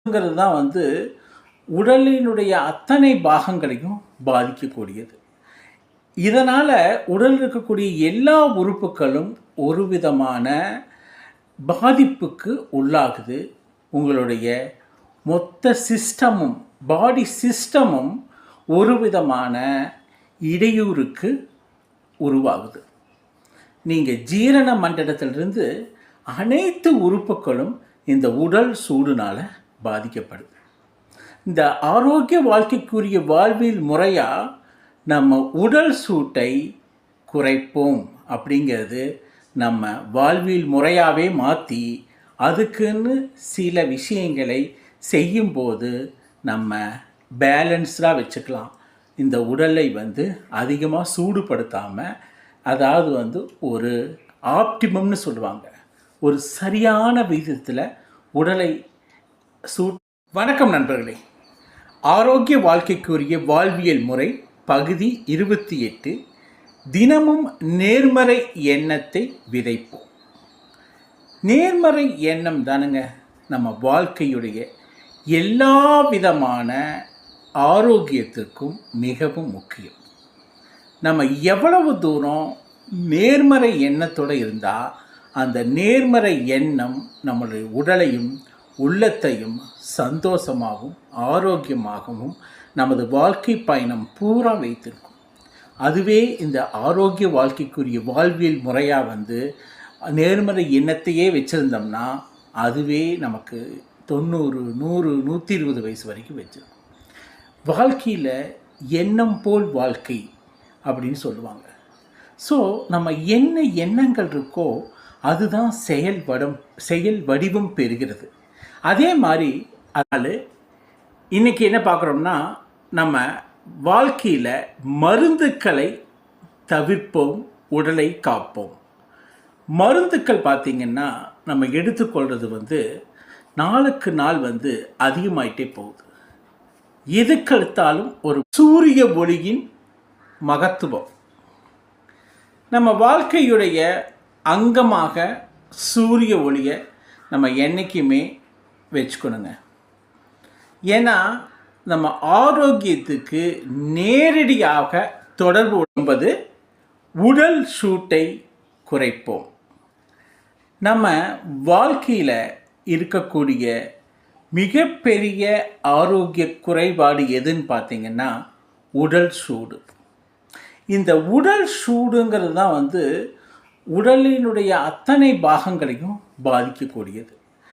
ங்கிறது தான் உடலினுடைய அத்தனை பாகங்களையும் பாதிக்கக்கூடியது. இதனால் உடலில் இருக்கக்கூடிய எல்லா உறுப்புகளும் ஒரு விதமான பாதிப்புக்கு உள்ளாகுது. உங்களுடைய மொத்த சிஸ்டமும் பாடி சிஸ்டமும் ஒரு விதமான இடையூறுக்கு உருவாகுது. நீங்கள் ஜீரண மண்டலத்திலிருந்து அனைத்து உறுப்புகளும் இந்த உடல் சூடுனால் பாதிக்கப்படுது. இந்த ஆரோக்கிய வாழ்க்கைக்குரிய வாழ்வியல் முறையாக நம்ம உடல் சூட்டை குறைப்போம் அப்படிங்கிறது நம்ம வாழ்வியல் முறையாகவே மாற்றி அதுக்குன்னு சில விஷயங்களை செய்யும்போது நம்ம பேலன்ஸ்டாக வச்சுக்கலாம். இந்த உடலை அதிகமாக சூடுபடுத்தாமல், அதாவது ஒரு ஆப்டிமம்னு சொல்லுவாங்க, ஒரு சரியான விகிதத்தில் உடலை வணக்கம் நண்பர்களே. ஆரோக்கிய வாழ்க்கைக்குரிய வாழ்வியல் முறை பகுதி 28. தினமும் நேர்மறை எண்ணத்தை விதைப்போம். நேர்மறை எண்ணம் தானுங்க நம்ம வாழ்க்கையுடைய எல்லா விதமான ஆரோக்கியத்துக்கும் மிகவும் முக்கியம். நம்ம எவ்வளவு தூரம் நேர்மறை எண்ணத்தோடு இருந்தால் அந்த நேர்மறை எண்ணம் நம்மளுடைய உடலையும் உள்ளத்தையும் சந்தோஷமாகவும் ஆரோக்கியமாகவும் நமது வாழ்க்கை பயணம் பூரா வைத்திருக்கும். அதுவே இந்த ஆரோக்கிய வாழ்க்கைக்குரிய வாழ்வியல் முறையாக நேர்மறை எண்ணத்தையே வச்சுருந்தோம்னா அதுவே நமக்கு 90, 100, 120 வயசு வரைக்கும் வச்சிருக்கும். வாழ்க்கையில் எண்ணம் போல் வாழ்க்கை அப்படின்னு சொல்லுவாங்க. ஸோ நம்ம என்ன எண்ணங்கள் இருக்கோ அதுதான் செயல் வடிவம் பெறுகிறது. அதே மாதிரி அதனால் இன்றைக்கி என்ன பார்க்குறோம்னா, நம்ம வாழ்க்கையில் மருந்துக்களை தவிர்ப்போம், உடலை காப்போம். மருந்துக்கள் பார்த்திங்கன்னா நம்ம எடுத்துக்கொள்வது நாளுக்கு நாள் அதிகமாயிட்டே போகுது. எதுக்கெடுத்தாலும் ஒரு சூரிய ஒளியின் மகத்துவம் நம்ம வாழ்க்கையுடைய அங்கமாக சூரிய ஒளியை நம்ம என்றைக்குமே வச்சுக்கணுங்க. ஏன்னா நம்ம ஆரோக்கியத்துக்கு நேரடியாக தொடர்பு என்பது உடல் சூட்டை குறைப்போம். நம்ம வாழ்க்கையில் இருக்கக்கூடிய மிகப்பெரிய ஆரோக்கிய குறைபாடு எதுன்னு பார்த்திங்கன்னா உடல் சூடு. இந்த உடல் சூடுங்கிறது தான் உடலினுடைய அத்தனை பாகங்களையும் பாதிக்கக்கூடியது.